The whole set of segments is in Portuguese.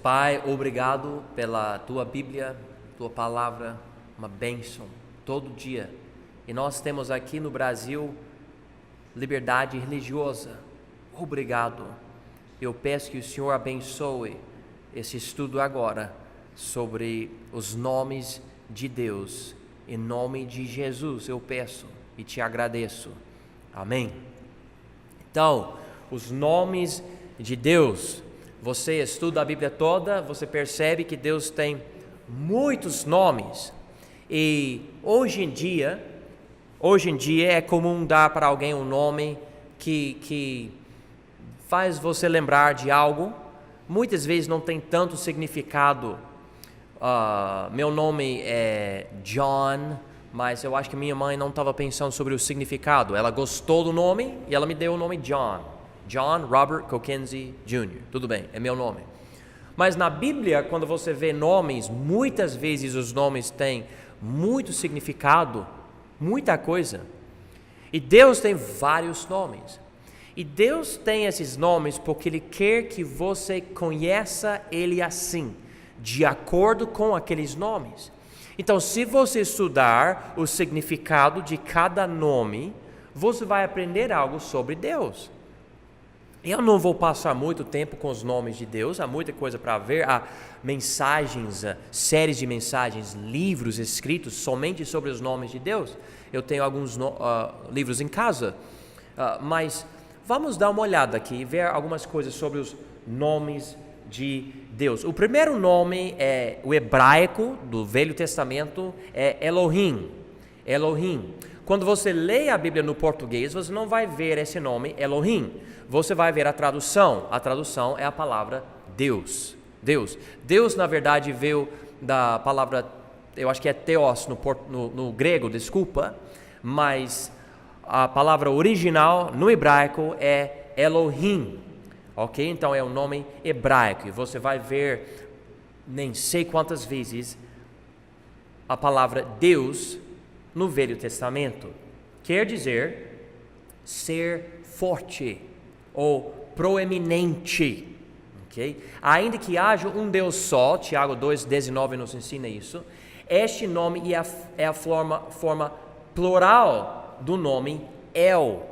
Pai, obrigado pela Tua Bíblia, Tua Palavra, uma bênção todo dia. E nós temos aqui no Brasil liberdade religiosa. Obrigado. Eu peço que o Senhor abençoe esse estudo agora sobre os nomes de Deus. Em nome de Jesus eu peço e te agradeço. Amém. Então, os nomes de Deus. Você estuda a Bíblia toda, você percebe que Deus tem muitos nomes. E hoje em dia é comum dar para alguém um nome que faz você lembrar de algo. Muitas vezes não tem tanto significado. Meu nome é John, mas eu acho que minha mãe não estava pensando sobre o significado. Ela gostou do nome e ela me deu o nome John. John Robert Kokenzie Jr. Tudo bem, é meu nome. Mas na Bíblia, quando você vê nomes, muitas vezes os nomes têm muito significado, muita coisa. E Deus tem vários nomes. E Deus tem esses nomes porque Ele quer que você conheça Ele assim, de acordo com aqueles nomes. Então, se você estudar o significado de cada nome, você vai aprender algo sobre Deus. Eu não vou passar muito tempo com os nomes de Deus, há muita coisa para ver, há mensagens, séries de mensagens, livros escritos somente sobre os nomes de Deus. Eu tenho alguns livros em casa, mas vamos dar uma olhada aqui e ver algumas coisas sobre os nomes de Deus. O primeiro nome é o hebraico do Velho Testamento, é Elohim. Elohim. Quando você lê a Bíblia no português, você não vai ver esse nome Elohim. Você vai ver a tradução. A tradução é a palavra Deus. Deus, na verdade, veio da palavra, eu acho que é Theos no grego, desculpa, mas a palavra original no hebraico é Elohim. Ok? Então é um nome hebraico. E você vai ver nem sei quantas vezes a palavra Deus no Velho Testamento. Quer dizer ser forte ou proeminente. Okay? Ainda que haja um Deus só, Tiago 2,19 nos ensina isso, este nome é a forma plural do nome El.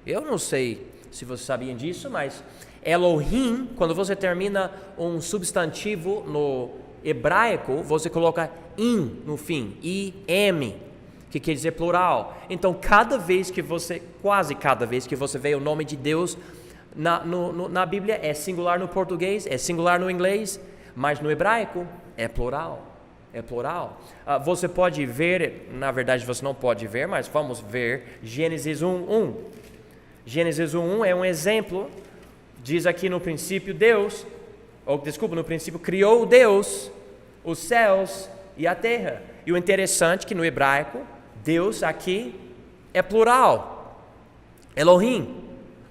Eu não sei se vocês sabiam disso, mas Elohim, quando você termina um substantivo no hebraico, você coloca in no fim, I-M, que quer dizer plural. Então, quase cada vez que você vê o nome de Deus na Bíblia, é singular no português, é singular no inglês, mas no hebraico é plural. É plural. Você pode ver, na verdade você não pode ver, mas vamos ver Gênesis 1:1. Gênesis 1:1 é um exemplo. Diz aqui no princípio no princípio criou Deus os céus e a terra. E o interessante é que no hebraico, Deus aqui é plural, Elohim.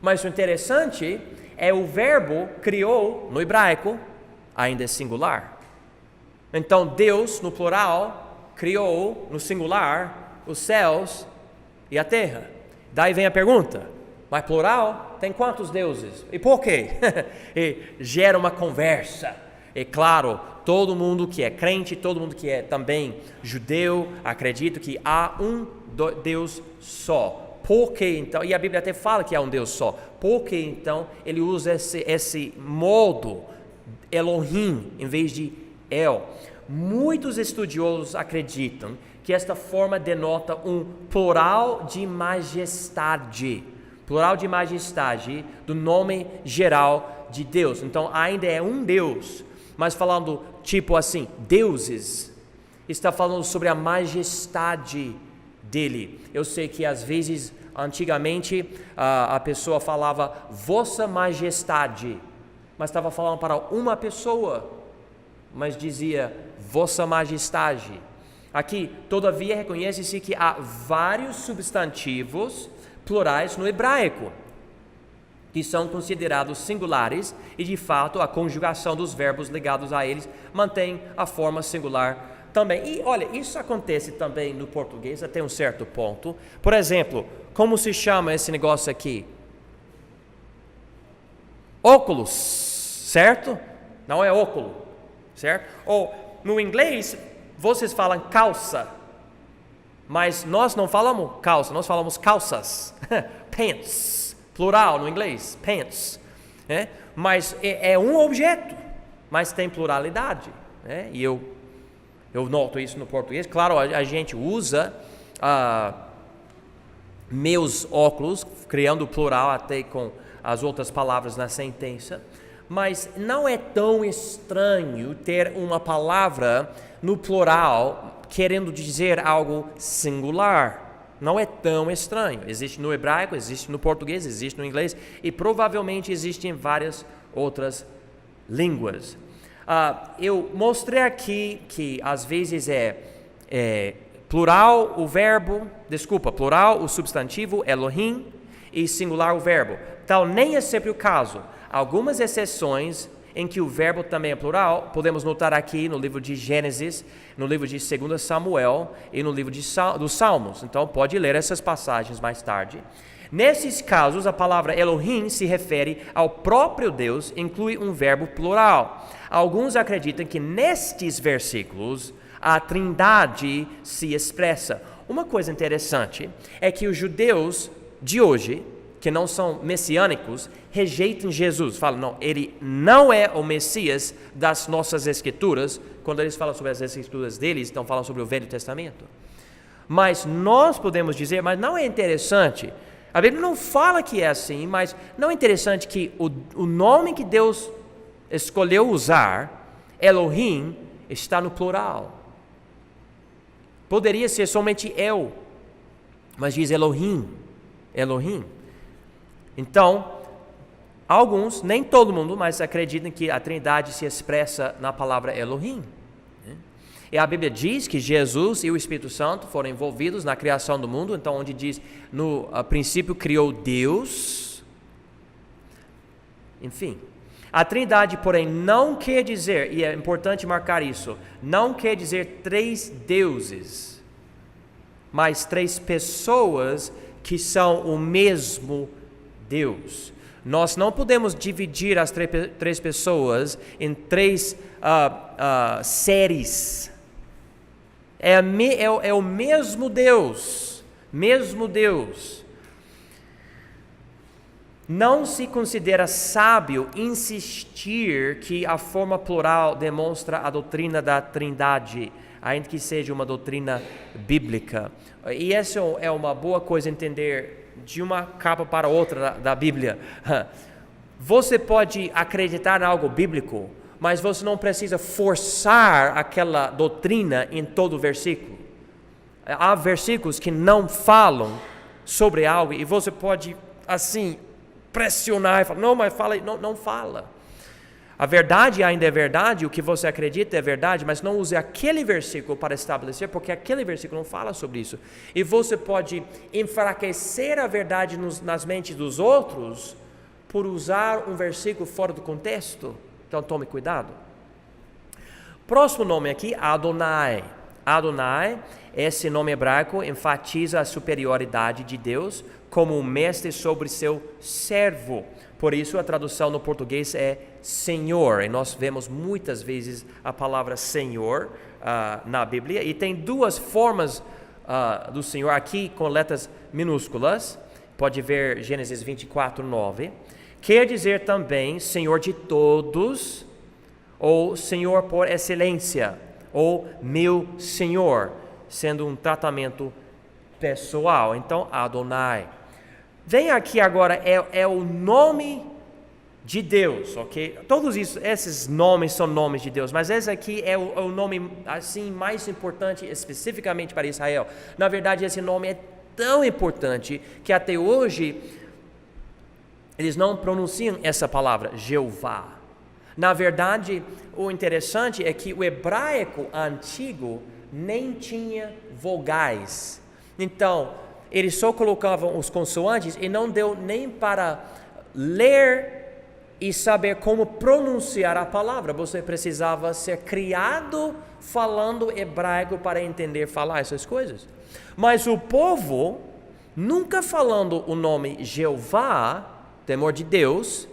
Mas o interessante é o verbo criou no hebraico ainda é singular. Então Deus no plural criou no singular os céus e a terra. Daí vem a pergunta, mas plural tem quantos deuses? E por quê? E gera uma conversa. É claro, todo mundo que é crente, todo mundo que é também judeu, acredita que há um Deus só. Por que então? E a Bíblia até fala que há um Deus só. Por que então ele usa esse modo Elohim em vez de El? Muitos estudiosos acreditam que esta forma denota um plural de majestade. Plural de majestade do nome geral de Deus. Então ainda é um Deus, mas falando tipo assim, deuses, está falando sobre a majestade dele. Eu sei que às vezes, antigamente, a pessoa falava vossa majestade, mas estava falando para uma pessoa, mas dizia vossa majestade. Aqui, todavia, reconhece-se que há vários substantivos plurais no hebraico, que são considerados singulares e, de fato, a conjugação dos verbos ligados a eles mantém a forma singular também. E, olha, isso acontece também no português até um certo ponto. Por exemplo, como se chama esse negócio aqui? Óculos, certo? não é óculo, certo? Ou no inglês, vocês falam calça, mas nós não falamos calça, nós falamos calças, pants, plural no inglês, pants, né? Mas é um objeto, mas tem pluralidade, né? E eu noto isso no português. Claro, a gente usa meus óculos, criando plural até com as outras palavras na sentença, mas não é tão estranho ter uma palavra no plural querendo dizer algo singular. Não é tão estranho. Existe no hebraico, existe no português, existe no inglês e provavelmente existe em várias outras línguas. Eu mostrei aqui que às vezes plural o substantivo Elohim e singular o verbo. Tal nem é sempre o caso. Algumas exceções em que o verbo também é plural, podemos notar aqui no livro de Gênesis, no livro de 2 Samuel e no livro dos Salmos. Então pode ler essas passagens mais tarde. Nesses casos, a palavra Elohim se refere ao próprio Deus, inclui um verbo plural. Alguns acreditam que nestes versículos a Trindade se expressa. Uma coisa interessante é que os judeus de hoje, que não são messiânicos, rejeitam Jesus. Falam, não, ele não é o Messias das nossas escrituras. Quando eles falam sobre as escrituras deles, estão falando sobre o Velho Testamento. Mas nós podemos dizer, mas não é interessante. A Bíblia não fala que é assim, mas não é interessante que o nome que Deus escolheu usar, Elohim, está no plural. Poderia ser somente eu, mas diz Elohim. Então, alguns, nem todo mundo, mas acreditam que a Trindade se expressa na palavra Elohim. E a Bíblia diz que Jesus e o Espírito Santo foram envolvidos na criação do mundo. Então, onde diz, no princípio criou Deus. Enfim, a Trindade, porém, não quer dizer, e é importante marcar isso, não quer dizer 3 deuses, mas 3 pessoas que são o mesmo Deus. Nós não podemos dividir as 3 pessoas em 3 séries. É o mesmo Deus. Não se considera sábio insistir que a forma plural demonstra a doutrina da Trindade, ainda que seja uma doutrina bíblica. E essa é uma boa coisa entender de uma capa para outra da Bíblia. Você pode acreditar em algo bíblico, mas você não precisa forçar aquela doutrina em todo o versículo. Há versículos que não falam sobre algo e você pode, assim, pressionar e falar, não, mas fala, não fala. A verdade ainda é verdade, o que você acredita é verdade, mas não use aquele versículo para estabelecer, porque aquele versículo não fala sobre isso. E você pode enfraquecer a verdade nas mentes dos outros por usar um versículo fora do contexto. Então tome cuidado. Próximo nome aqui, Adonai. Adonai, esse nome hebraico enfatiza a superioridade de Deus como um mestre sobre seu servo. Por isso a tradução no português é Senhor. E nós vemos muitas vezes a palavra Senhor na Bíblia. E tem 2 formas do Senhor aqui com letras minúsculas. Pode ver Gênesis 24, 9. Quer dizer também Senhor de todos, ou Senhor por excelência, ou meu Senhor, sendo um tratamento pessoal. Então, Adonai. Vem aqui agora, é o nome de Deus, ok? Todos esses nomes são nomes de Deus, mas esse aqui é o nome assim mais importante especificamente para Israel. Na verdade, esse nome é tão importante que até hoje eles não pronunciam essa palavra, Jeová. Na verdade, o interessante é que o hebraico antigo nem tinha vogais. Então, eles só colocavam os consoantes e não deu nem para ler e saber como pronunciar a palavra. Você precisava ser criado falando hebraico para entender falar essas coisas. Mas o povo, nunca falando o nome Jeová, temor de Deus,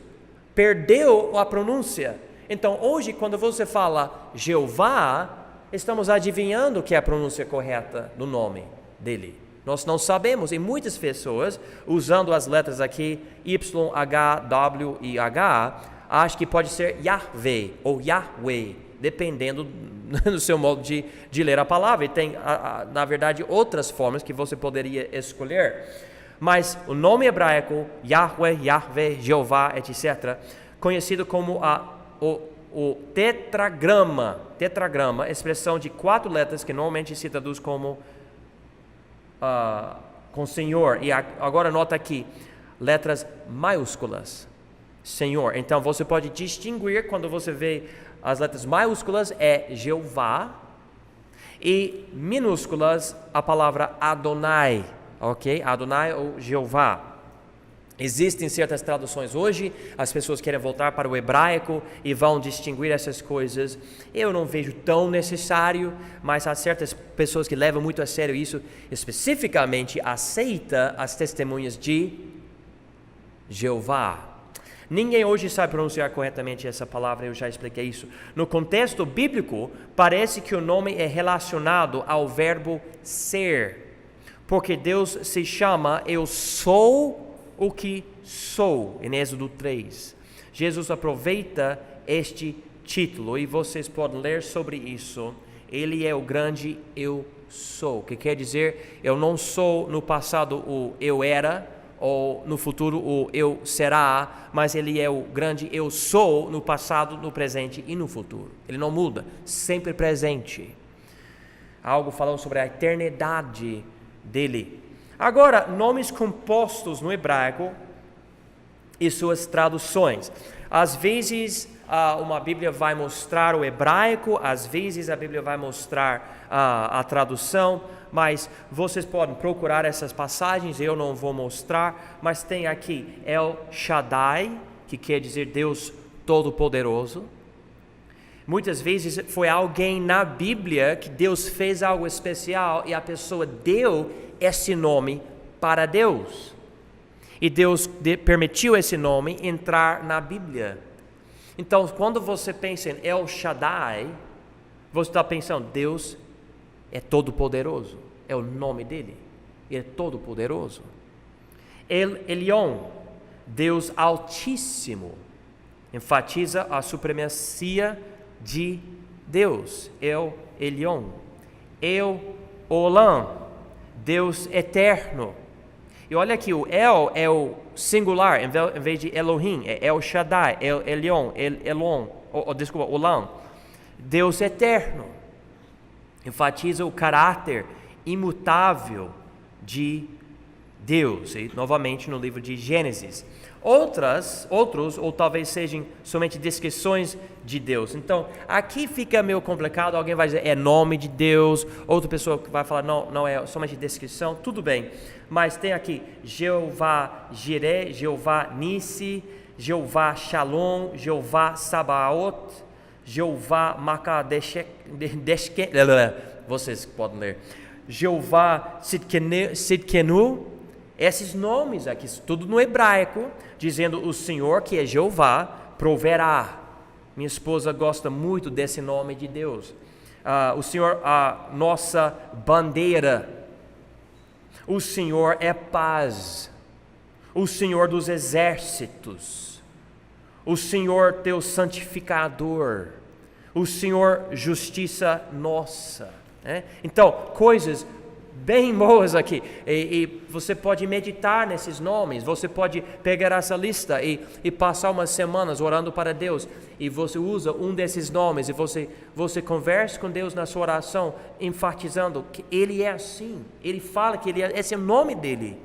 perdeu a pronúncia. Então, hoje, quando você fala Jeová, estamos adivinhando que é a pronúncia correta do nome dele. Nós não sabemos, e muitas pessoas, usando as letras aqui, Y, H, W e H, acham que pode ser Yahvé ou Yahweh, dependendo do seu modo de ler a palavra. E tem, na verdade, outras formas que você poderia escolher. Mas o nome hebraico, Yahweh, Yahvé, Jeová, etc., conhecido como o tetragrama, expressão de 4 letras que normalmente se traduz como com Senhor. E agora nota aqui, letras maiúsculas, Senhor. Então você pode distinguir quando você vê as letras maiúsculas é Jeová e minúsculas a palavra Adonai, ok? Adonai ou Jeová. Existem certas traduções hoje, as pessoas querem voltar para o hebraico e vão distinguir essas coisas. Eu não vejo tão necessário, mas há certas pessoas que levam muito a sério isso, especificamente aceita as testemunhas de Jeová. Ninguém hoje sabe pronunciar corretamente essa palavra, eu já expliquei isso. No contexto bíblico, parece que o nome é relacionado ao verbo ser, porque Deus se chama Eu Sou o que sou, em Êxodo 3. Jesus aproveita este título e vocês podem ler sobre isso. Ele é o grande Eu Sou, que quer dizer, eu não sou no passado o eu era, ou no futuro o eu será, mas ele é o grande Eu Sou no passado, no presente e no futuro. Ele não muda, sempre presente. Algo falando sobre a eternidade dele. Agora, nomes compostos no hebraico e suas traduções. Às vezes, uma Bíblia vai mostrar o hebraico, às vezes a Bíblia vai mostrar a tradução, mas vocês podem procurar essas passagens, eu não vou mostrar, mas tem aqui El Shaddai, que quer dizer Deus Todo-Poderoso. Muitas vezes foi alguém na Bíblia que Deus fez algo especial e a pessoa deu esse nome para Deus. E Deus permitiu esse nome entrar na Bíblia. Então, quando você pensa em El Shaddai, você está pensando, Deus é todo-poderoso. É o nome dele. Ele é todo-poderoso. El Elyon, Deus Altíssimo, enfatiza a supremacia de Deus. El Elyon. El Olam, Deus eterno. E olha aqui, o El é o singular, em vez de Elohim, é El Shaddai, El Elyon, El Elon, desculpa, Olam. Deus eterno. Enfatiza o caráter imutável de Deus. E novamente no livro de Gênesis. Outros, ou talvez sejam somente descrições de Deus. Então, aqui fica meio complicado, alguém vai dizer, é nome de Deus, outra pessoa vai falar, não é somente descrição, tudo bem. Mas tem aqui, Jeová Jireh, Jeová Nissi, Jeová Shalom, Jeová Sabaoth, Jeová Makadeshek, vocês podem ler, Jeová Sidkenu, esses nomes aqui, tudo no hebraico, dizendo o Senhor, que é Jeová, proverá. Minha esposa gosta muito desse nome de Deus. O Senhor, a nossa bandeira. O Senhor é paz. O Senhor dos exércitos. O Senhor teu santificador. O Senhor justiça nossa. Então, coisas bem boas aqui, e você pode meditar nesses nomes, você pode pegar essa lista e passar umas semanas orando para Deus, e você usa um desses nomes, e você conversa com Deus na sua oração, enfatizando que Ele é assim, Ele fala que esse é o nome dEle.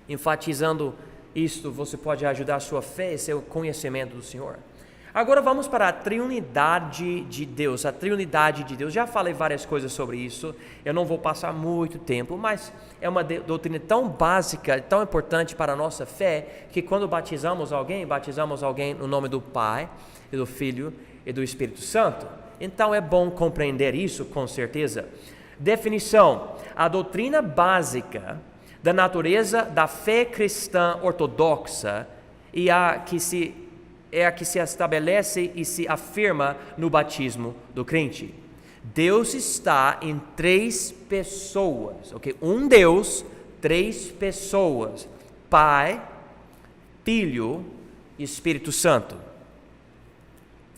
Enfatizando isto, você pode ajudar a sua fé e seu conhecimento do Senhor. Agora vamos para a triunidade de Deus, já falei várias coisas sobre isso, eu não vou passar muito tempo, mas é uma doutrina tão básica, tão importante para a nossa fé, que quando batizamos alguém no nome do Pai, e do Filho e do Espírito Santo. Então é bom compreender isso com certeza. Definição: a doutrina básica da natureza da fé cristã ortodoxa e a que se é a que se estabelece e se afirma no batismo do crente. Deus está em 3 pessoas, ok? Um Deus, 3 pessoas: Pai, Filho e Espírito Santo.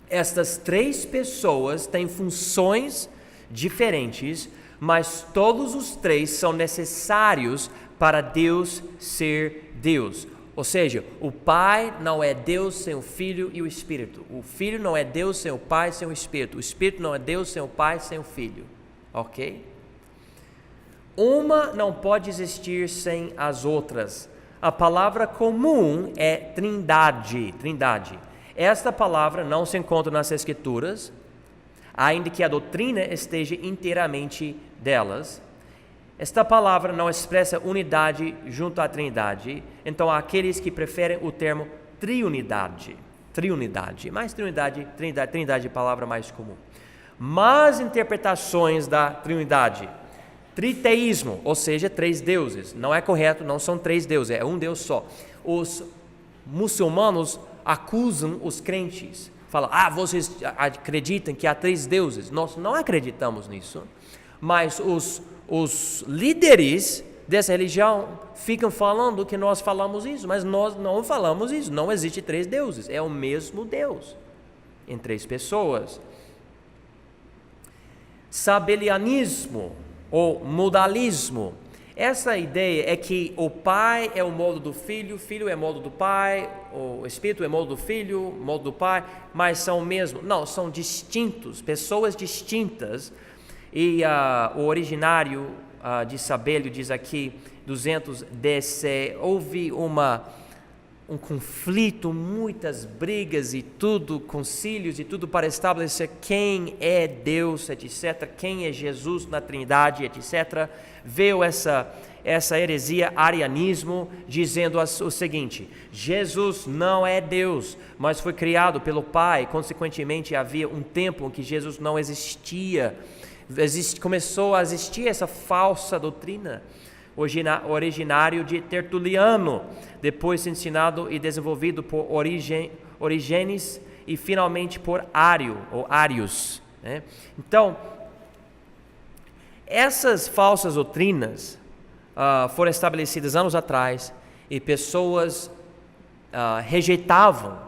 Estas 3 pessoas têm funções diferentes, mas todos os 3 são necessários para Deus ser Deus. Ou seja, o Pai não é Deus sem o Filho e o Espírito. O Filho não é Deus sem o Pai, sem o Espírito. O Espírito não é Deus sem o Pai, sem o Filho. Ok? Uma não pode existir sem as outras. A palavra comum é trindade. Esta palavra não se encontra nas Escrituras, ainda que a doutrina esteja inteiramente delas. Esta palavra não expressa unidade junto à trindade, então há aqueles que preferem o termo triunidade, mas trindade é a palavra mais comum. Más interpretações da trindade: triteísmo, ou seja, 3 deuses. Não é correto, não são 3 deuses, é um Deus só. Os muçulmanos acusam os crentes, falam: vocês acreditam que há 3 deuses. Nós não acreditamos nisso, mas os líderes dessa religião ficam falando que nós falamos isso, mas nós não falamos isso. Não existe 3 deuses, é o mesmo Deus em 3 pessoas. Sabelianismo ou modalismo: essa ideia é que o Pai é o modo do Filho, o Filho é o modo do Pai, o Espírito é o modo do Filho, o modo do Pai, mas são o mesmo. Não, são distintos, pessoas distintas. E o originário de Sabélio diz aqui, 200 DC, houve um conflito, muitas brigas e tudo, concílios e tudo para estabelecer quem é Deus, etc., quem é Jesus na Trindade, etc. Veio essa heresia, arianismo, dizendo o seguinte: Jesus não é Deus, mas foi criado pelo Pai. Consequentemente, havia um tempo em que Jesus não existia. Começou a existir essa falsa doutrina, originário de Tertuliano, depois ensinado e desenvolvido por Orígenes e finalmente por Arius, né? Então, essas falsas doutrinas foram estabelecidas anos atrás e pessoas rejeitavam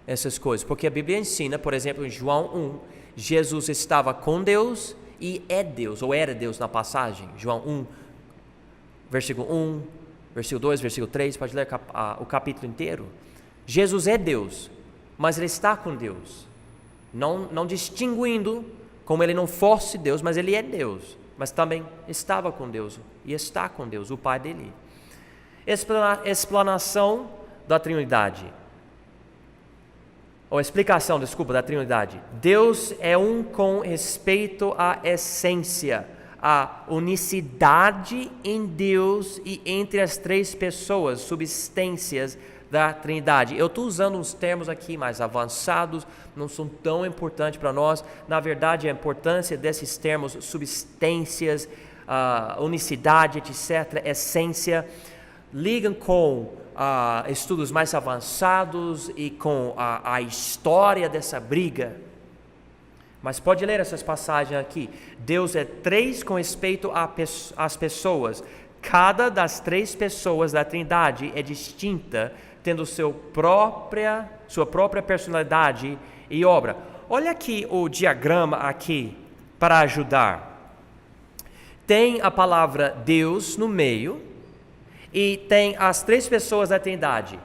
essas coisas, porque a Bíblia ensina, por exemplo, em João 1, Jesus estava com Deus e é Deus, ou era Deus na passagem. João 1, versículo 1, versículo 2, versículo 3, pode ler o capítulo inteiro. Jesus é Deus, mas Ele está com Deus, não distinguindo como Ele não fosse Deus, mas Ele é Deus, mas também estava com Deus e está com Deus, o Pai dele. Explanação da Trindade. Ou explicação, da Trindade. Deus é um com respeito à essência, à unicidade em Deus e entre as 3 pessoas, substâncias da Trindade. Eu estou usando uns termos aqui mais avançados, não são tão importantes para nós. Na verdade, a importância desses termos, substâncias, unicidade, etc., essência, ligam com estudos mais avançados e com a história dessa briga. Mas pode ler essas passagens aqui. Deus é 3 com respeito às pessoas. Cada das 3 pessoas da Trindade é distinta, tendo sua própria personalidade e obra. Olha aqui o diagrama aqui para ajudar. Tem a palavra Deus no meio. E tem as 3 pessoas da Trindade: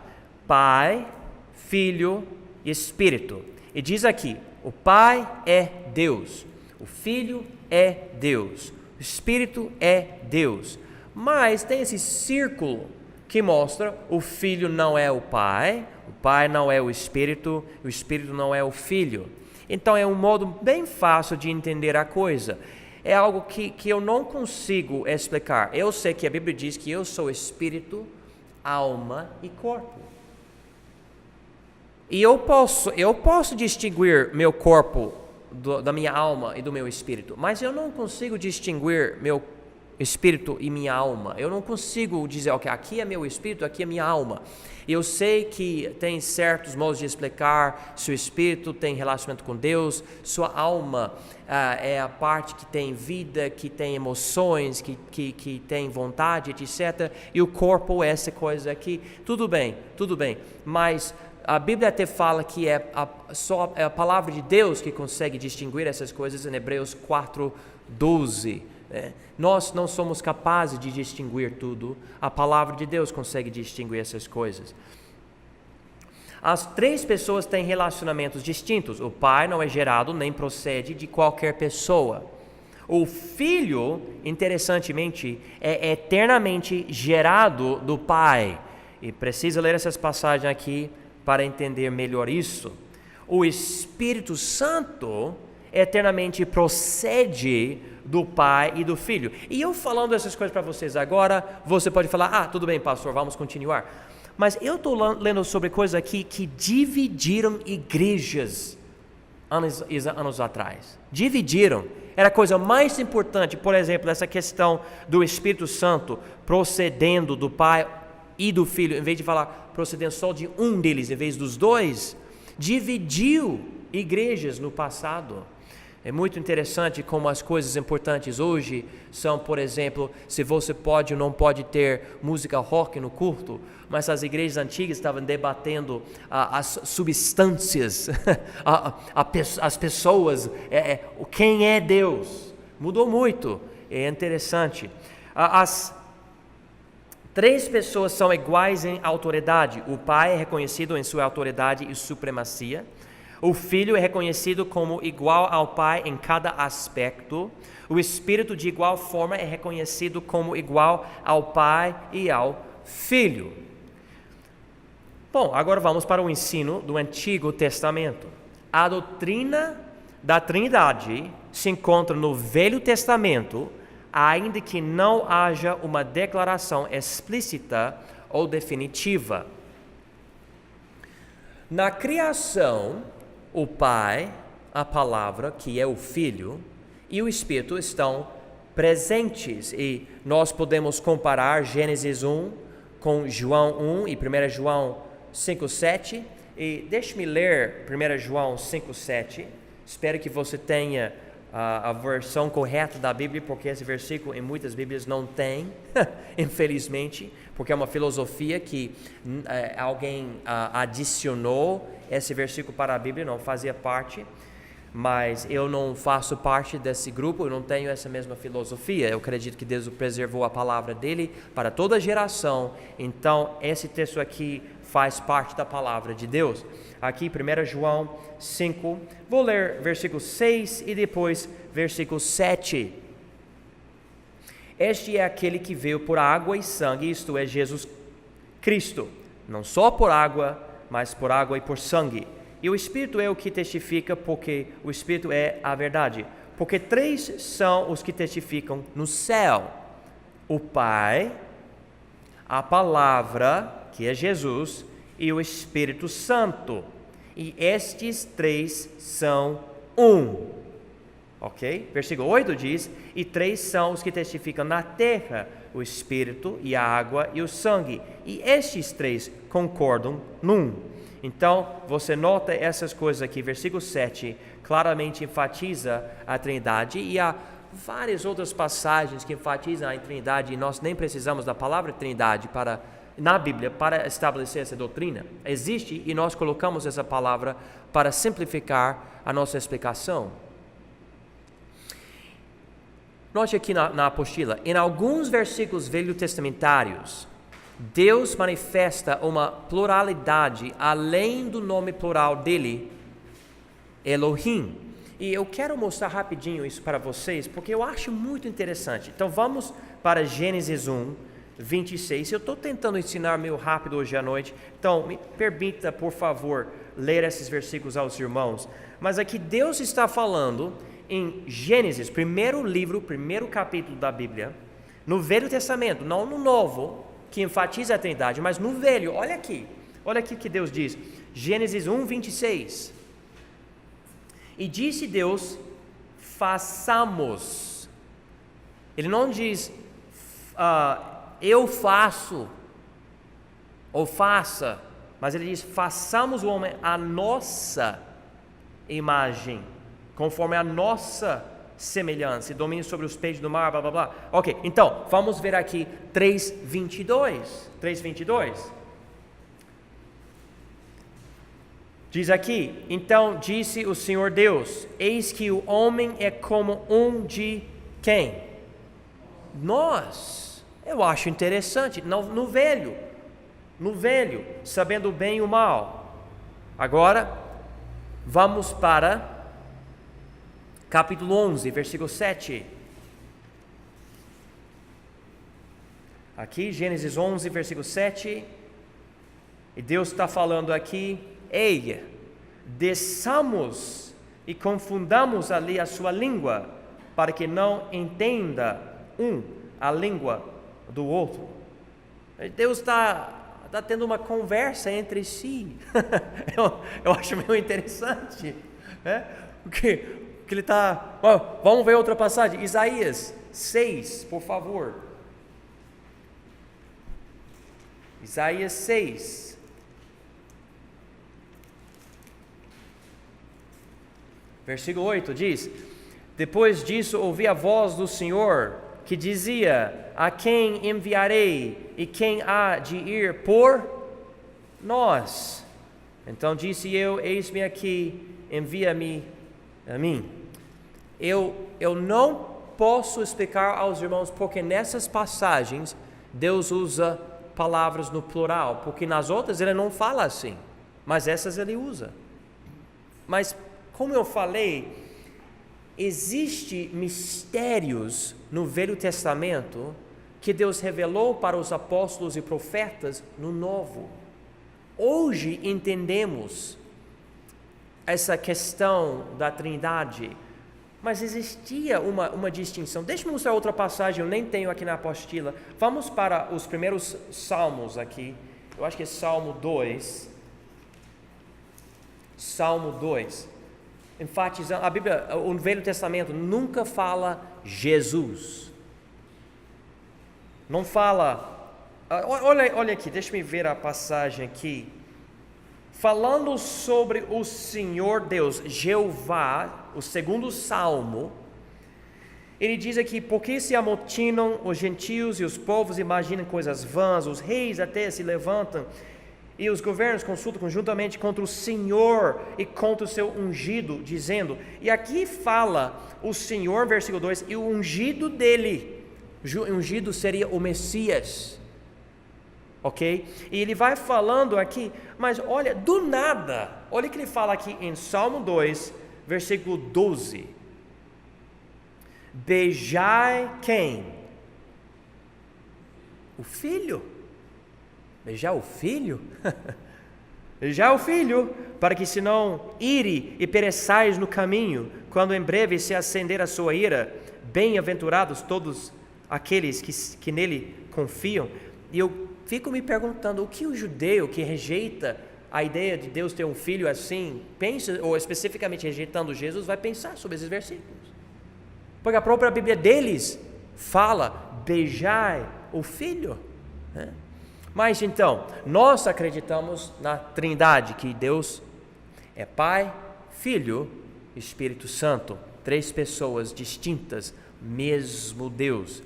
Pai, Filho e Espírito. E diz aqui: o Pai é Deus, o Filho é Deus, o Espírito é Deus. Mas tem esse círculo que mostra: o Filho não é o Pai não é o Espírito não é o Filho. Então é um modo bem fácil de entender a coisa. É algo que eu não consigo explicar. Eu sei que a Bíblia diz que eu sou espírito, alma e corpo. E eu posso distinguir meu corpo da minha alma e do meu espírito, mas eu não consigo distinguir meu espírito e minha alma. Eu não consigo dizer, ok, aqui é meu espírito, aqui é minha alma. Eu sei que tem certos modos de explicar, seu espírito tem relacionamento com Deus, sua alma é a parte que tem vida, que tem emoções, que tem vontade, etc. E o corpo é essa coisa aqui. Tudo bem, mas a Bíblia até fala que só a palavra de Deus que consegue distinguir essas coisas em Hebreus 4:12. Nós não somos capazes de distinguir tudo, a palavra de Deus consegue distinguir essas coisas. As três pessoas têm relacionamentos distintos. O pai não é gerado nem procede de qualquer pessoa. O filho, interessantemente, é eternamente gerado do pai. E precisa ler essas passagens aqui para entender melhor isso. O Espírito Santo eternamente procede do Pai e do Filho. E eu falando essas coisas para vocês agora, você pode falar, tudo bem, pastor, vamos continuar. Mas eu estou lendo sobre coisas aqui que dividiram igrejas anos atrás. Dividiram. Era a coisa mais importante, por exemplo, essa questão do Espírito Santo procedendo do Pai e do Filho, em vez de falar procedendo só de um deles, em vez dos dois, dividiu igrejas no passado. É muito interessante como as coisas importantes hoje são, por exemplo, se você pode ou não pode ter música rock no culto, mas as igrejas antigas estavam debatendo as substâncias, as pessoas, quem é Deus. Mudou muito, é interessante. As três pessoas são iguais em autoridade. O Pai é reconhecido em sua autoridade e supremacia. O Filho é reconhecido como igual ao Pai em cada aspecto. O Espírito, de igual forma, é reconhecido como igual ao Pai e ao Filho. Bom, agora vamos para o ensino do Antigo Testamento. A doutrina da Trindade se encontra no Velho Testamento, ainda que não haja uma declaração explícita ou definitiva. Na criação, o Pai, a Palavra, que é o Filho, e o Espírito estão presentes. E nós podemos comparar Gênesis 1 com João 1 e 1 João 5:7. E deixe-me ler 1 João 5:7. Espero que você tenha a versão correta da Bíblia, porque esse versículo em muitas Bíblias não tem, infelizmente, porque é uma filosofia que alguém adicionou esse versículo para a Bíblia, não fazia parte, mas eu não faço parte desse grupo, eu não tenho essa mesma filosofia. Eu acredito que Deus preservou a palavra dele para toda geração, então esse texto aqui faz parte da palavra de Deus. Aqui 1 João 5, vou ler versículo 6 e depois versículo 7. Este é aquele que veio por água e sangue, isto é, Jesus Cristo, não só por água, mas por água e por sangue. E o Espírito é o que testifica, porque o Espírito é a verdade. Porque três são os que testificam no céu: o Pai, a Palavra, que é Jesus, e o Espírito Santo. E estes três são um. Ok? Versículo 8 diz: e três são os que testificam na terra: o Espírito e a água e o sangue. E estes três concordam num. Então, você nota essas coisas aqui. Versículo 7 claramente enfatiza a Trindade, e há várias outras passagens que enfatizam a Trindade, e nós nem precisamos da palavra Trindade na Bíblia para estabelecer essa doutrina. Existe, e nós colocamos essa palavra para simplificar a nossa explicação. Note aqui na apostila, em alguns versículos velho-testamentários, Deus manifesta uma pluralidade além do nome plural dele, Elohim. E eu quero mostrar rapidinho isso para vocês, porque eu acho muito interessante. Então vamos para Gênesis 1, 26. Eu estou tentando ensinar meio rápido hoje à noite, então me permita, por favor, ler esses versículos aos irmãos. Mas aqui Deus está falando em Gênesis, primeiro capítulo da Bíblia, no Velho Testamento, não no Novo, que enfatiza a Trindade, mas no Velho. Olha aqui que Deus diz, Gênesis 1, 26. E disse Deus, façamos. Ele não diz, eu faço, ou faça, mas ele diz, façamos o homem à nossa imagem, conforme a nossa semelhança, e domine sobre os peixes do mar, blá, blá, blá. Ok, então, vamos ver aqui 3:22. Diz aqui, então disse o Senhor Deus, eis que o homem é como um de quem? Nós. Eu acho interessante, no velho, sabendo o bem e o mal. Agora, vamos para capítulo 11, versículo 7. Aqui, Gênesis 11, versículo 7. E Deus está falando aqui, ei, desçamos e confundamos ali a sua língua, para que não entenda a língua do outro. Deus está tendo uma conversa entre si. eu acho meio interessante, né? Porque ele está... vamos ver outra passagem, Isaías 6, por favor. Isaías 6. Versículo 8 diz, depois disso ouvi a voz do Senhor, que dizia, a quem enviarei, e quem há de ir por nós? Então disse eu, eis-me aqui, envia-me a mim. Eu não posso explicar aos irmãos porque nessas passagens Deus usa palavras no plural, porque nas outras ele não fala assim, mas essas ele usa. Mas como eu falei, existem mistérios no Velho Testamento que Deus revelou para os apóstolos e profetas no Novo. Hoje entendemos essa questão da Trindade, mas existia uma distinção. Deixa eu mostrar outra passagem, eu nem tenho aqui na apostila. Vamos para os primeiros salmos aqui, eu acho que é Salmo 2. Salmo 2. Enfatizando, a Bíblia, o Velho Testamento nunca fala Jesus. Não fala. Olha aqui, deixa eu ver a passagem aqui. Falando sobre o Senhor Deus, Jeová, o segundo salmo, ele diz aqui, porque se amotinam os gentios e os povos imaginam coisas vãs, os reis até se levantam, e os governos consultam conjuntamente contra o Senhor e contra o seu ungido, dizendo, e aqui fala o Senhor, versículo 2, e o ungido dele, o ungido seria o Messias, ok? E ele vai falando aqui, mas olha, do nada, olha o que ele fala aqui em Salmo 2, versículo 12, beijai quem? O Filho. Beijar o Filho? Beijar o Filho, para que se não ire e pereçais no caminho, quando em breve se acender a sua ira, bem-aventurados todos aqueles que nele confiam. E eu fico me perguntando, o que o judeu que rejeita a ideia de Deus ter um filho assim, pensa, ou especificamente rejeitando Jesus, vai pensar sobre esses versículos? Porque a própria Bíblia deles fala, beijai o Filho, né? Mas então, nós acreditamos na Trindade, que Deus é Pai, Filho e Espírito Santo, 3 pessoas distintas, mesmo Deus.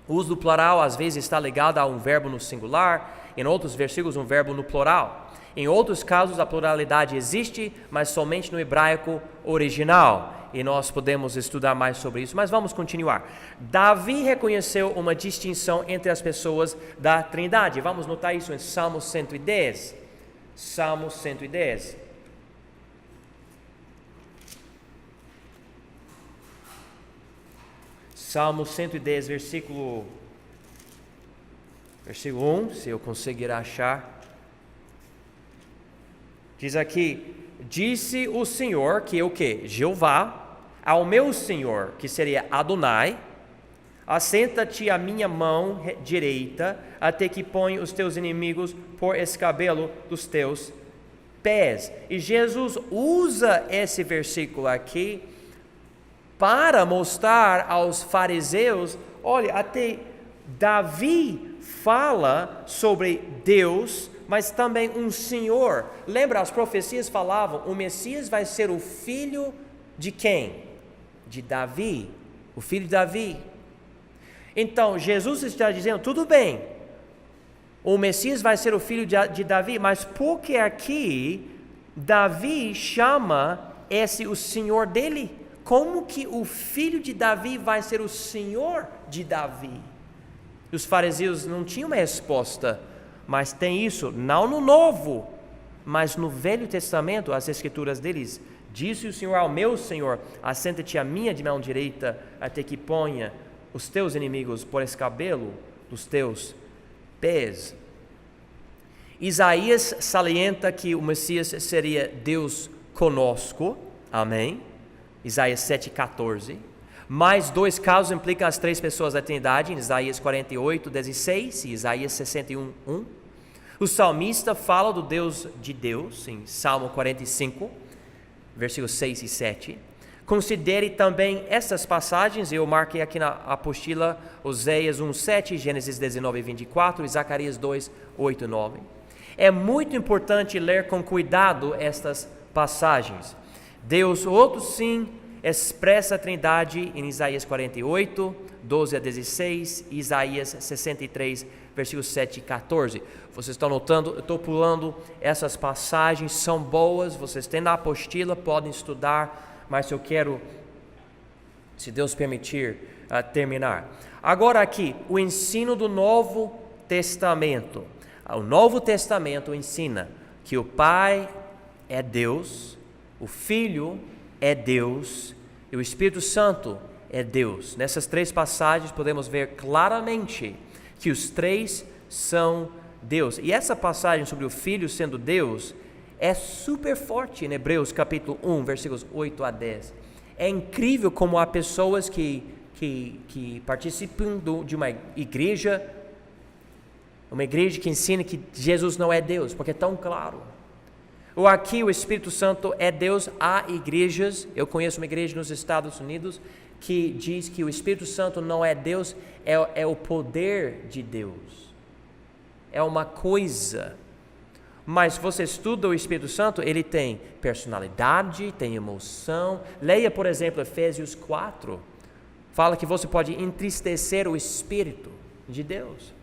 O uso do plural às vezes está ligado a um verbo no singular, em outros versículos um verbo no plural. Em outros casos a pluralidade existe, mas somente no hebraico original. E nós podemos estudar mais sobre isso, mas vamos continuar. Davi reconheceu uma distinção entre as pessoas da Trindade. Vamos notar isso em Salmo 110. Salmo 110. Salmo 110, versículo 1, se eu conseguir achar. Diz aqui, disse o Senhor, que é o quê? Jeová, ao meu Senhor, que seria Adonai, assenta-te à minha mão direita, até que ponha os teus inimigos por escabelo dos teus pés. E Jesus usa esse versículo aqui para mostrar aos fariseus olha, até Davi fala sobre Deus, mas também um Senhor. Lembra, as profecias falavam, o Messias vai ser o filho de quem? De Davi, o filho de Davi. Então, Jesus está dizendo, tudo bem, o Messias vai ser o filho de Davi, mas por que aqui Davi chama esse o Senhor dele? Como que o filho de Davi vai ser o Senhor de Davi? Os fariseus não tinham uma resposta, mas tem isso, não no Novo, mas no Velho Testamento, as escrituras deles. Disse o Senhor ao meu Senhor, assenta-te à minha de mão direita, até que ponha os teus inimigos por escabelo dos teus pés. Isaías salienta que o Messias seria Deus conosco, amém? Isaías 7,14. Mais dois casos implicam as três pessoas da Trindade, em Isaías 48:16 e Isaías 61:1. O salmista fala do Deus de Deus, em Salmo 45, versículos 6 e 7. Considere também essas passagens, eu marquei aqui na apostila, Oséias 1:7, Gênesis 19:24 e Zacarias 2:8-9. É muito importante ler com cuidado estas passagens. Deus, outro sim, expressa a Trindade em Isaías 48, 12-16, e Isaías 63, versículos 7 e 14. Vocês estão notando, eu estou pulando essas passagens, são boas, vocês têm na apostila, podem estudar, mas eu quero, se Deus permitir, terminar. Agora aqui, o ensino do Novo Testamento. O Novo Testamento ensina que o Pai é Deus, o Filho é Deus e o Espírito Santo é Deus. Nessas três passagens podemos ver claramente que os três são Deus. E essa passagem sobre o Filho sendo Deus é super forte em Hebreus capítulo 1, versículos 8-10. É incrível como há pessoas que participam de uma igreja que ensina que Jesus não é Deus, porque é tão claro. Ou aqui o Espírito Santo é Deus. Há igrejas, eu conheço uma igreja nos Estados Unidos que diz que o Espírito Santo não é Deus, é o poder de Deus. É uma coisa. Mas você estuda o Espírito Santo, ele tem personalidade, tem emoção. Leia, por exemplo, Efésios 4. Fala que você pode entristecer o Espírito de Deus.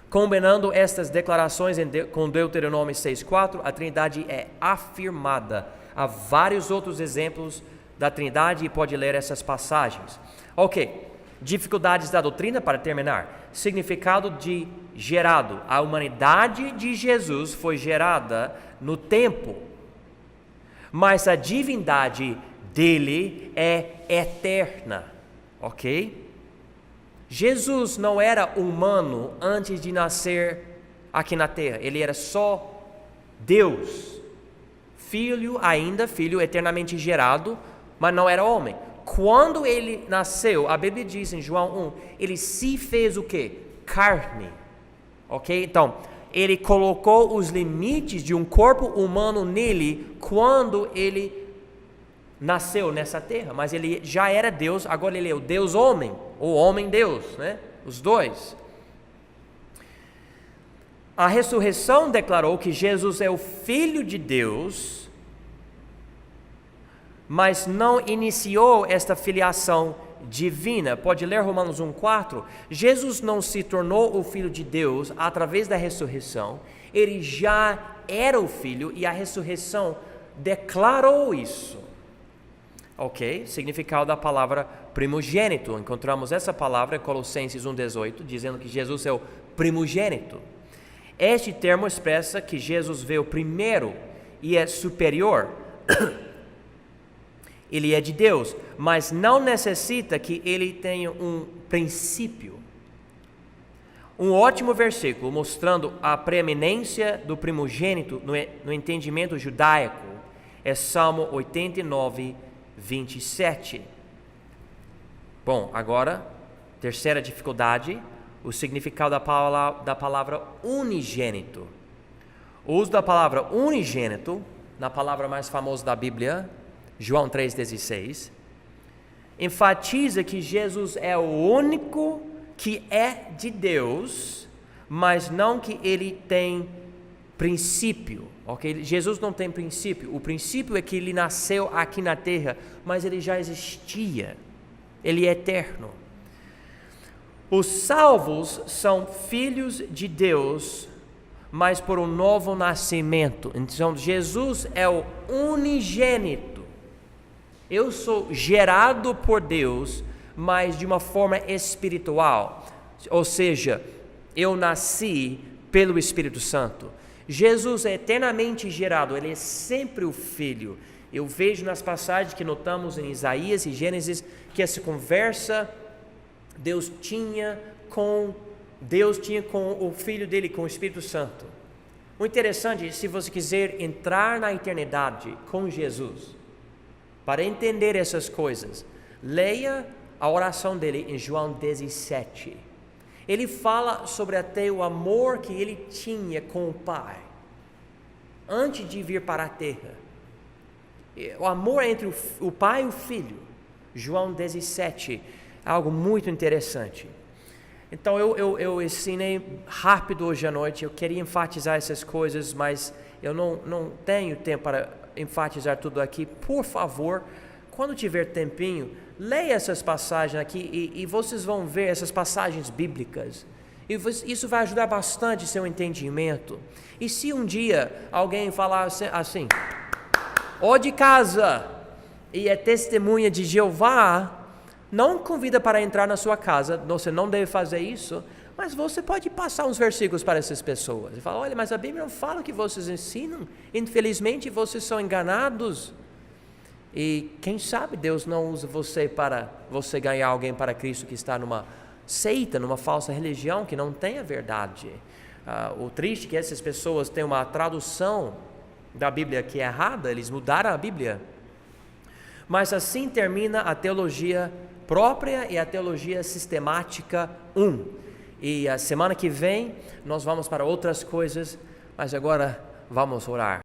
Combinando estas declarações com Deuteronômio 6,4, a Trindade é afirmada. Há vários outros exemplos da Trindade e pode ler essas passagens. Ok, dificuldades da doutrina para terminar. Significado de gerado. A humanidade de Jesus foi gerada no tempo, mas a divindade dele é eterna. Ok? Jesus não era humano antes de nascer aqui na terra, ele era só Deus, filho eternamente gerado, mas não era homem. Quando ele nasceu, a Bíblia diz em João 1, ele se fez o quê? Carne, ok? Então, ele colocou os limites de um corpo humano nele quando ele nasceu nessa terra, mas ele já era Deus, agora ele é o Deus homem, ou homem-Deus, né? Os dois. A ressurreição declarou que Jesus é o Filho de Deus, mas não iniciou esta filiação divina. Pode ler Romanos 1,4. Jesus não se tornou o Filho de Deus através da ressurreição, ele já era o Filho e a ressurreição declarou isso. Ok, significado da palavra primogênito. Encontramos essa palavra em Colossenses 1,18, dizendo que Jesus é o primogênito. Este termo expressa que Jesus veio primeiro e é superior. Ele é de Deus, mas não necessita que ele tenha um princípio. Um ótimo versículo mostrando a preeminência do primogênito no entendimento judaico é Salmo 89, 27. Bom, agora, terceira dificuldade, o significado da palavra unigênito. O uso da palavra unigênito, na palavra mais famosa da Bíblia, João 3,16, enfatiza que Jesus é o único que é de Deus, mas não que ele tem princípio, ok? Jesus não tem princípio. O princípio é que ele nasceu aqui na terra, mas ele já existia. Ele é eterno. Os salvos são filhos de Deus, mas por um novo nascimento. Então, Jesus é o unigênito. Eu sou gerado por Deus, mas de uma forma espiritual. Ou seja, eu nasci pelo Espírito Santo. Jesus é eternamente gerado, ele é sempre o Filho. Eu vejo nas passagens que notamos em Isaías e Gênesis que essa conversa Deus tinha com o Filho dele, com o Espírito Santo. O interessante é, se você quiser entrar na eternidade com Jesus, para entender essas coisas, leia a oração dele em João 17. Ele fala sobre até o amor que ele tinha com o Pai, antes de vir para a terra. O amor entre o Pai e o Filho. João 17, algo muito interessante. Então eu ensinei rápido hoje à noite, eu queria enfatizar essas coisas, mas eu não tenho tempo para enfatizar tudo aqui. Por favor, quando tiver tempinho, leia essas passagens aqui e vocês vão ver essas passagens bíblicas. E isso vai ajudar bastante seu entendimento. E se um dia alguém falar assim, ó de casa, e é testemunha de Jeová, não convida para entrar na sua casa, você não deve fazer isso, mas você pode passar uns versículos para essas pessoas. E falar, olha, mas a Bíblia não fala o que vocês ensinam, infelizmente vocês são enganados. E quem sabe Deus não usa você para você ganhar alguém para Cristo que está numa seita, numa falsa religião que não tem a verdade. O triste é que essas pessoas têm uma tradução da Bíblia que é errada, eles mudaram a Bíblia. Mas assim termina a teologia própria e a teologia sistemática 1. E a semana que vem nós vamos para outras coisas, mas agora vamos orar.